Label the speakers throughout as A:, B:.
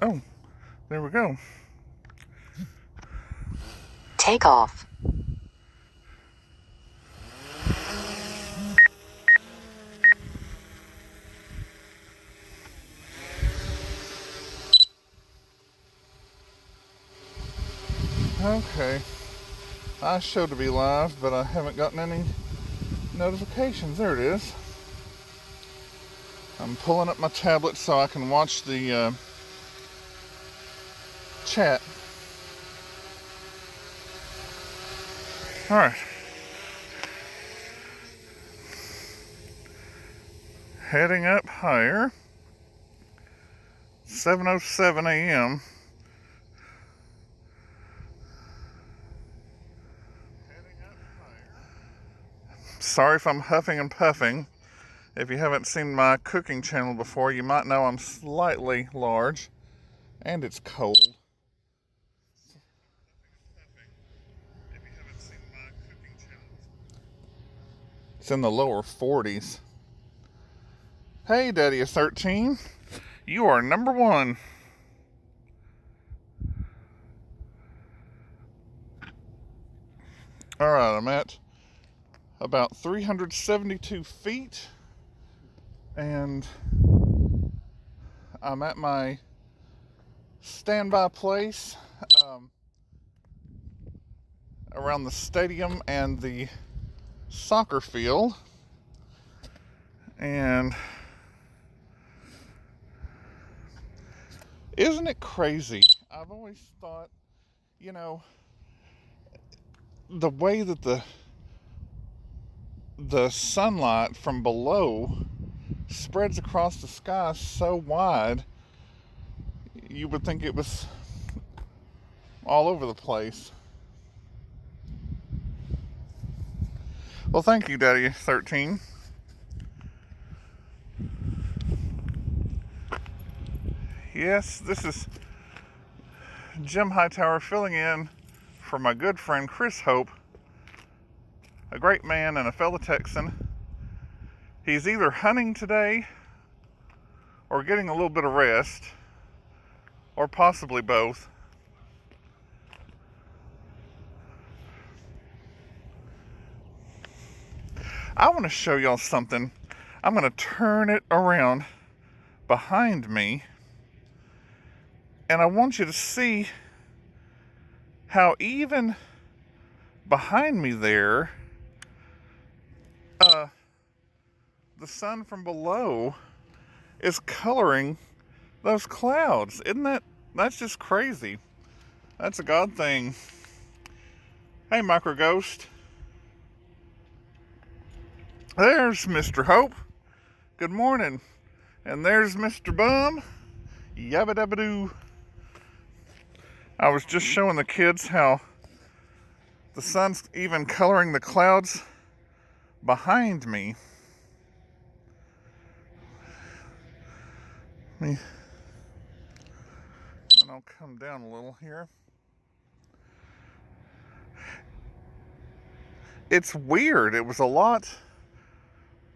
A: Oh, there we go.
B: Take off.
A: Okay. I show to be live, but I haven't gotten any notifications. There it is. I'm pulling up my tablet so I can watch the chat. Alright. Heading up higher. 7:07 a.m. Sorry if I'm huffing and puffing. If you haven't seen my cooking channel before, you might know I'm slightly large. And it's cold. It's in the lower 40s. Hey, Daddy of 13. You are number one. Alright, I'm at about 372 feet. And I'm at my standby place around the stadium and the soccer field. And isn't it crazy? I've always thought, the way that the sunlight from below spreads across the sky so wide, you would think it was all over the place. Well, thank you, Daddy 13. Yes, this is Jim Hightower filling in for my good friend Chris Hope, a great man and a fellow Texan. He's either hunting today or getting a little bit of rest, or possibly both. I want to show y'all something. I'm going to turn it around behind me, and I want you to see how even behind me there, the sun from below is coloring those clouds. That's just crazy. That's a God thing. Hey, Micro Ghost. There's Mr. Hope. Good morning. And there's Mr. Bum. Yabba dabba doo. I was just showing the kids how the sun's even coloring the clouds behind me. And I'll come down a little here. It's weird. It was a lot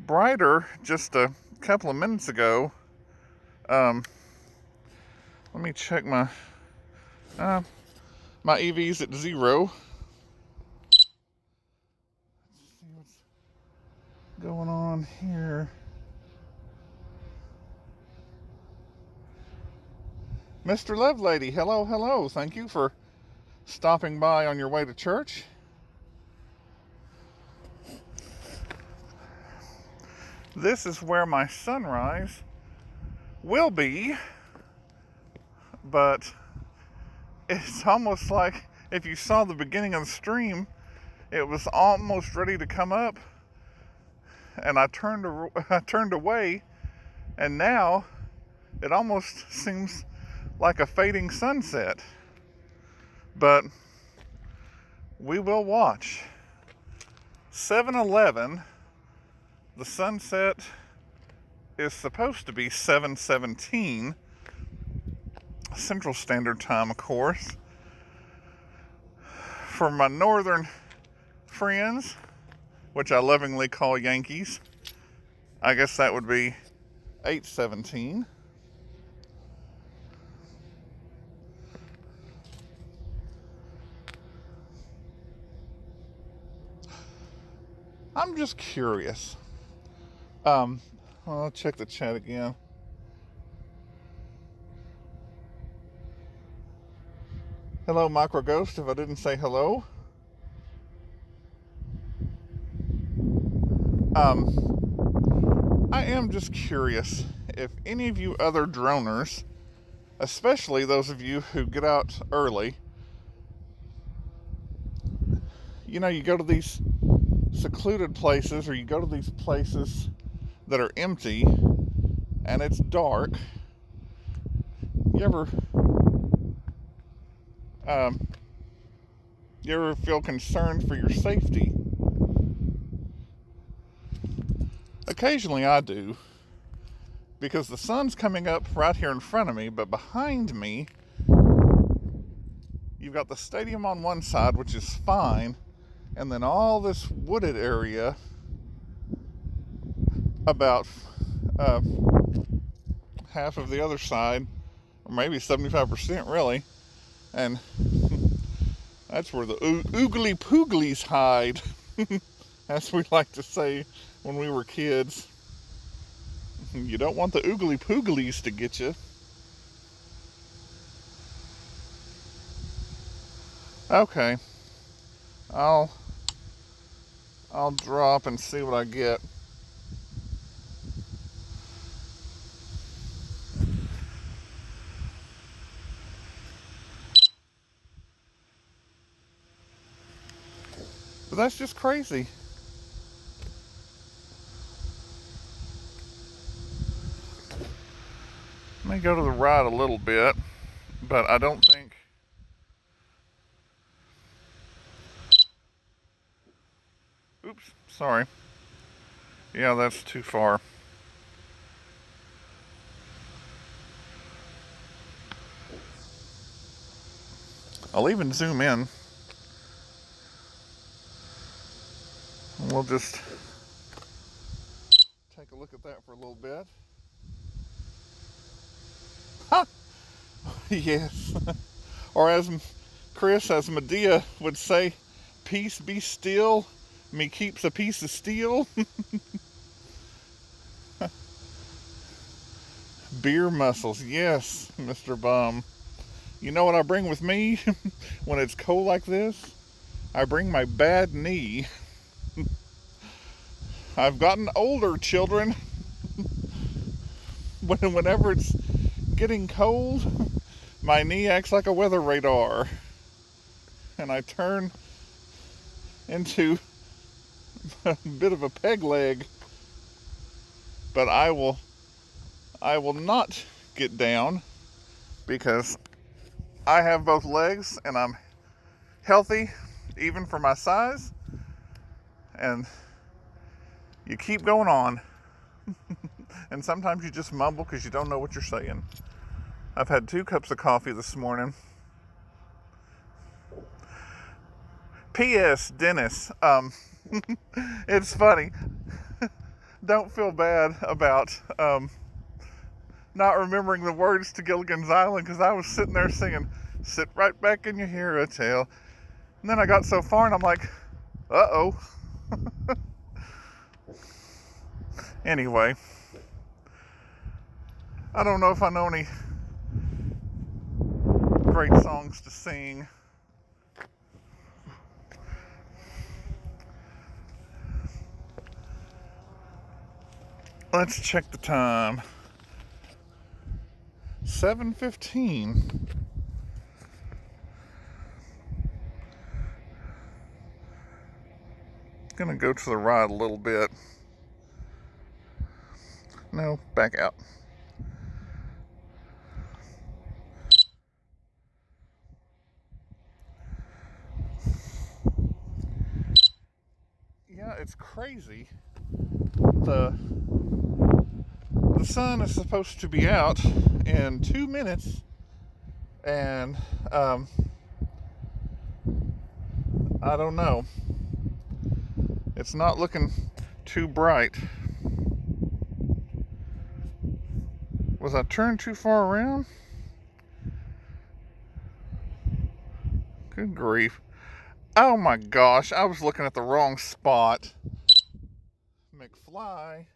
A: brighter just a couple of minutes ago. Let me check my EV's at 0. Let's see what's going on here. Mr. Lovelady, hello. Thank you for stopping by on your way to church. This is where my sunrise will be, but it's almost like if you saw the beginning of the stream, it was almost ready to come up, and I turned away, and now it almost seems like a fading sunset. But we will watch. 7:11. The sunset is supposed to be 7:17 Central Standard Time, of course. For my northern friends, which I lovingly call Yankees, I guess that would be 8:17. I'm just curious. I'll check the chat again. Hello, Micro Ghost, if I didn't say hello. I am just curious if any of you other droners, especially those of you who get out early, you know, you go to these secluded places, or you go to these places that are empty and it's dark. You ever feel concerned for your safety? Occasionally I do, because the sun's coming up right here in front of me, but behind me you've got the stadium on one side, which is fine, and then all this wooded area about half of the other side, or maybe 75% really, and that's where the oogly pooglies hide, as we like to say when we were kids. You don't want the oogly pooglies to get you. Okay, I'll drop and see what I get. But that's just crazy. May go to the right a little bit, but I don't think. Oops, sorry. Yeah, that's too far. I'll even zoom in. We'll just take a look at that for a little bit. Ha! Yes. Or as Medea would say, peace be still, me keeps a piece of steel. Beer muscles, yes, Mr. Bum. You know what I bring with me when it's cold like this? I bring my bad knee. I've gotten older, children. Whenever it's getting cold, my knee acts like a weather radar, and I turn into a bit of a peg leg. But I will not get down, because I have both legs and I'm healthy, even for my size, and you keep going on. And sometimes you just mumble because you don't know what you're saying. I've had 2 cups of coffee this morning. P.S. Dennis, it's funny. Don't feel bad about not remembering the words to Gilligan's Island, because I was sitting there singing, sit right back and you hear a tale. And then I got so far and I'm like, uh-oh. Anyway, I don't know if I know any great songs to sing. Let's check the time. 7:15. Gonna go to the right a little bit. No, back out. Yeah, it's crazy. The sun is supposed to be out in 2 minutes, and I don't know. It's not looking too bright. Was I turned too far around? Good grief. Oh my gosh, I was looking at the wrong spot. fly.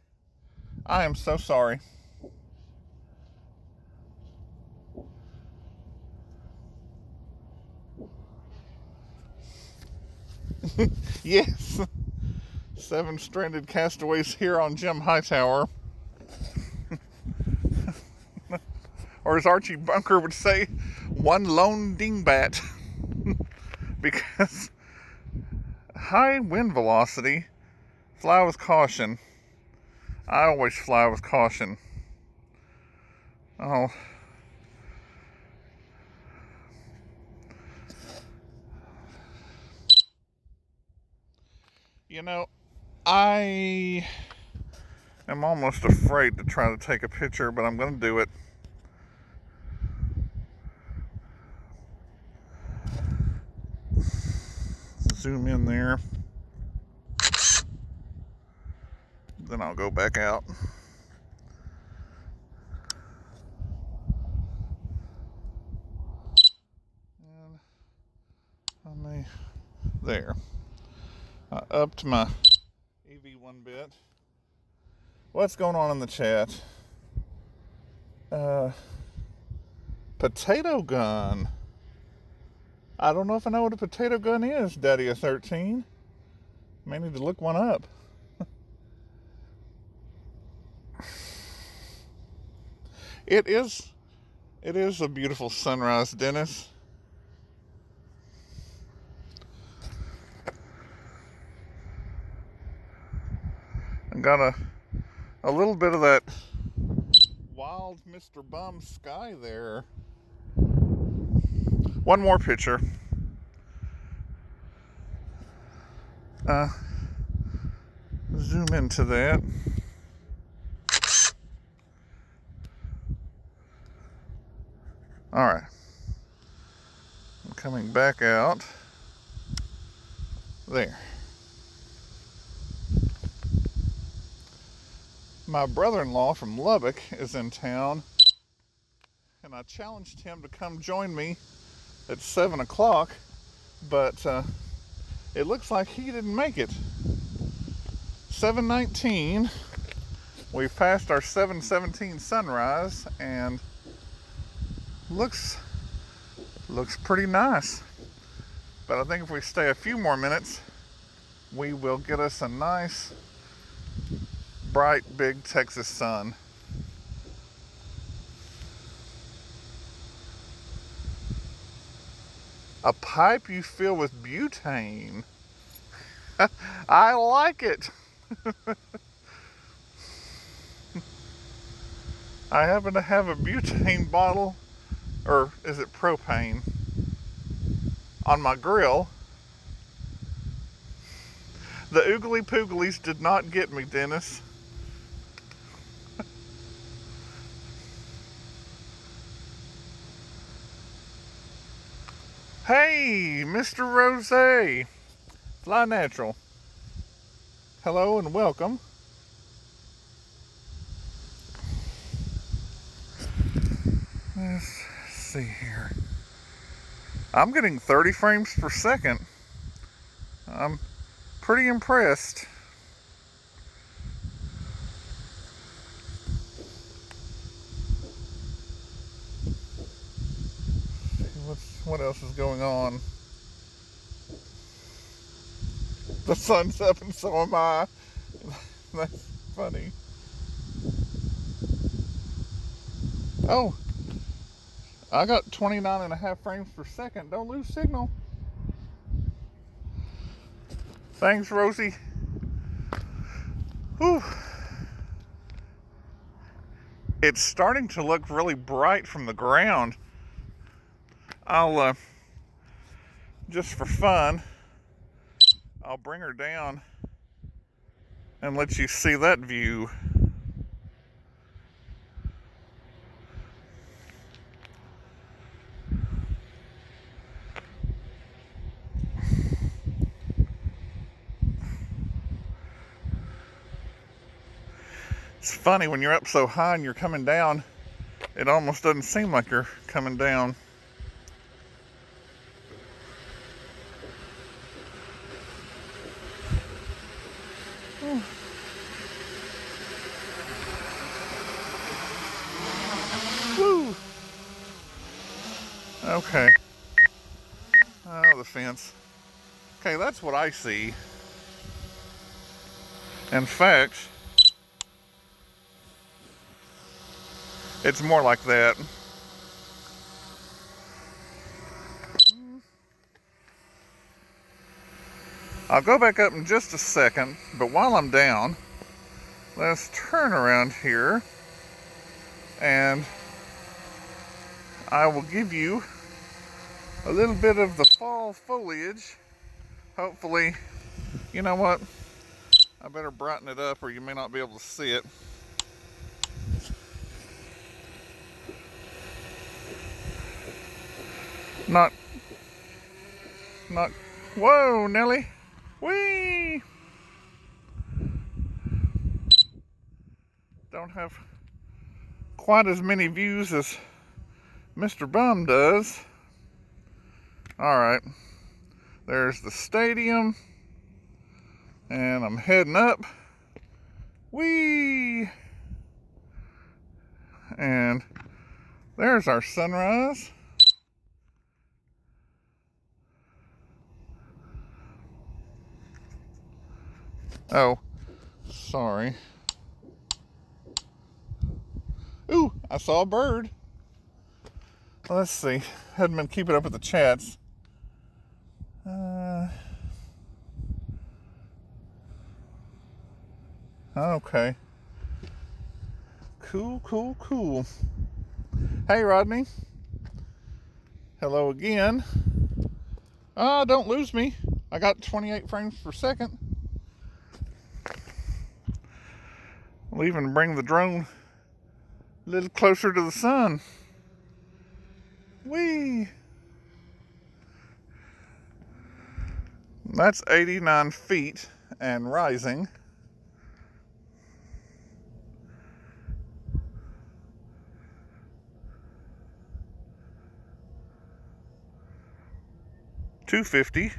A: I am so sorry. Yes. 7 stranded castaways here on Jim Hightower. Or as Archie Bunker would say, one lone dingbat. Because high wind velocity, fly with caution. I always fly with caution. Oh. You know, I am almost afraid to try to take a picture, but I'm going to do it. Zoom in there. Then I'll go back out. And I may, there. I upped my EV one bit. What's going on in the chat? Potato gun. I don't know if I know what a potato gun is, Daddy of 13. May need to look one up. It is a beautiful sunrise, Dennis. I got a little bit of that wild Mr. Bum sky there. One more picture. Zoom into that. All right. I'm coming back out. There. My brother-in-law from Lubbock is in town, and I challenged him to come join me at 7 o'clock, but it looks like he didn't make it. 7:19, we've passed our 7:17 sunrise, and looks pretty nice. But I think if we stay a few more minutes, we will get us a nice, bright, big Texas sun. A pipe you fill with butane. I like it. I happen to have a butane bottle, or is it propane, on my grill. The oogly pooglies did not get me, Dennis. Hey, Mr. Rose, Fly Natural. Hello and welcome. Let's see here. I'm getting 30 frames per second. I'm pretty impressed. What else is going on? The sun's up and so am I. That's funny. Oh, I got 29.5 frames per second. Don't lose signal. Thanks, Rosie. Whew. It's starting to look really bright from the ground. I'll, just for fun, I'll bring her down and let you see that view. It's funny, when you're up so high and you're coming down, it almost doesn't seem like you're coming down. Okay. Oh, the fence. Okay, that's what I see. In fact, it's more like that. I'll go back up in just a second, but while I'm down, let's turn around here and I will give you a little bit of the fall foliage. Hopefully, you know what? I better brighten it up or you may not be able to see it. Not, whoa, Nelly. Whee! Don't have quite as many views as Mr. Bum does. Alright, there's the stadium, and I'm heading up. Whee! And there's our sunrise. Oh, sorry. Ooh, I saw a bird. Let's see. Hadn't been keeping up with the chats. Okay. Cool. Hey, Rodney. Hello again. Don't lose me. I got 28 frames per second. I'll even bring the drone a little closer to the sun. Whee! That's 89 feet and rising. $250,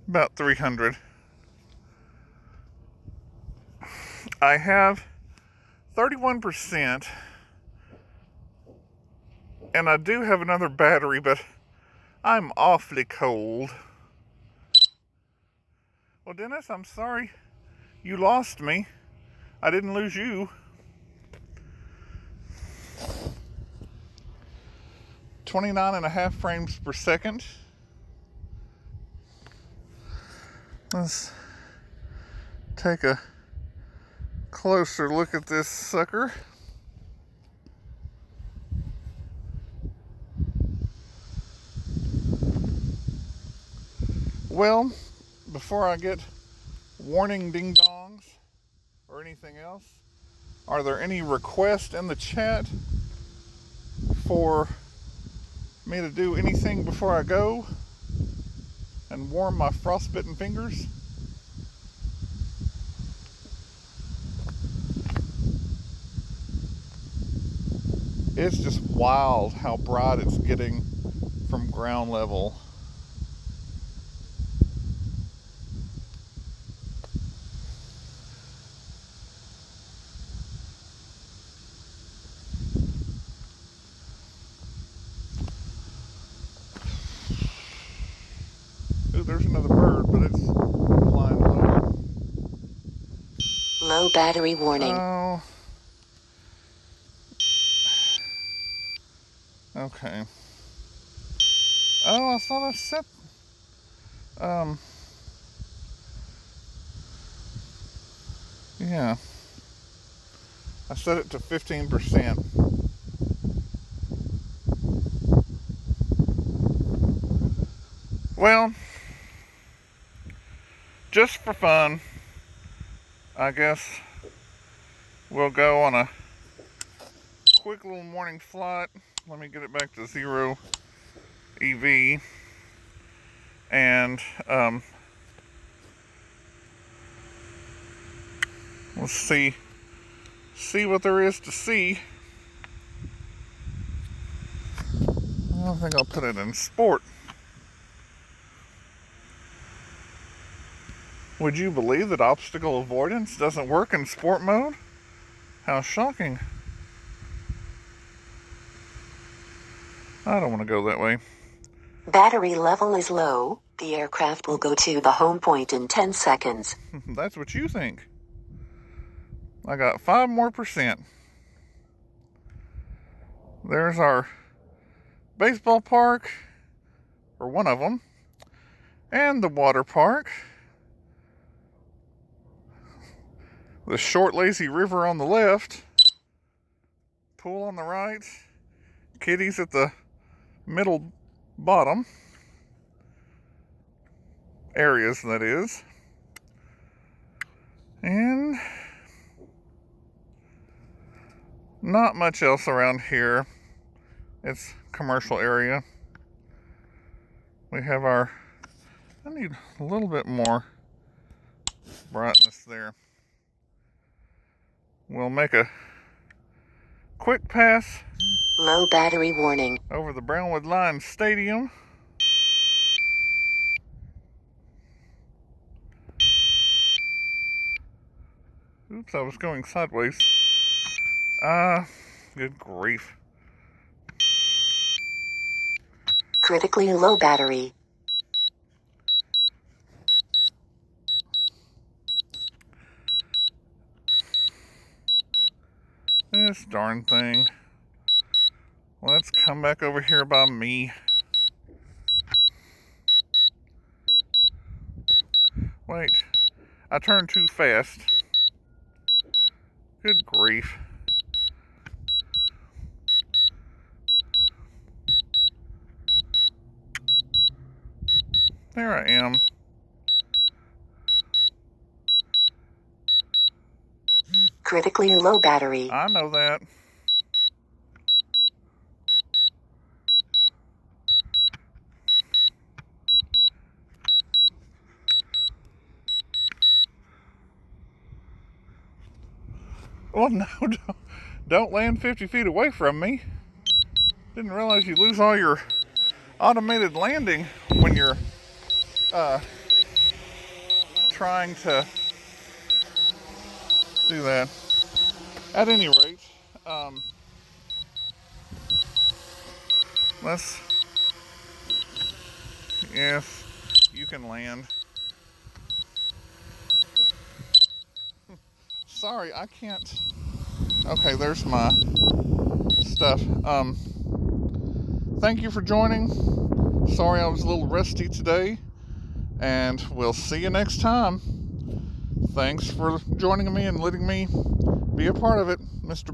A: about 300. I have 31%, and I do have another battery, but I'm awfully cold. Well, Dennis, I'm sorry you lost me. I didn't lose you. 29.5 frames per second. Let's take a closer look at this sucker. Well, before I get warning ding dongs or anything else, are there any requests in the chat for me to do anything before I go and warm my frostbitten fingers? It's just wild how bright it's getting from ground level. Ooh, there's another bird, but it's flying low.
B: Low battery warning.
A: Oh. Okay. Oh, I thought I set... Yeah. I set it to 15%. Well, just for fun, I guess we'll go on a quick little morning flight. Let me get it back to 0 EV. And, let's see what there is to see. I don't think I'll put it in sport. Would you believe that obstacle avoidance doesn't work in sport mode? How shocking. I don't want to go that way.
B: Battery level is low. The aircraft will go to the home point in 10 seconds.
A: That's what you think. I got 5 more %. There's our baseball park, or one of them, and the water park. The short, lazy river on the left, pool on the right, kitties at the middle bottom areas, that is. And not much else around here. It's commercial area. We have our, I need a little bit more brightness there. We'll make a quick pass
B: Low battery warning.
A: over the Brownwood Lions Stadium. Oops, I was going sideways. Good grief.
B: Critically low battery.
A: This darn thing. Let's come back over here by me. Wait, I turned too fast. Good grief. There I am.
B: Critically low battery.
A: I know that. Well, no, don't land 50 feet away from me. Didn't realize you lose all your automated landing when you're trying to do that. At any rate, yes, you can land. Sorry, I can't. Okay, there's my stuff. Thank you for joining. Sorry I was a little rusty today, and we'll see you next time. Thanks for joining me and letting me be a part of it, Mr.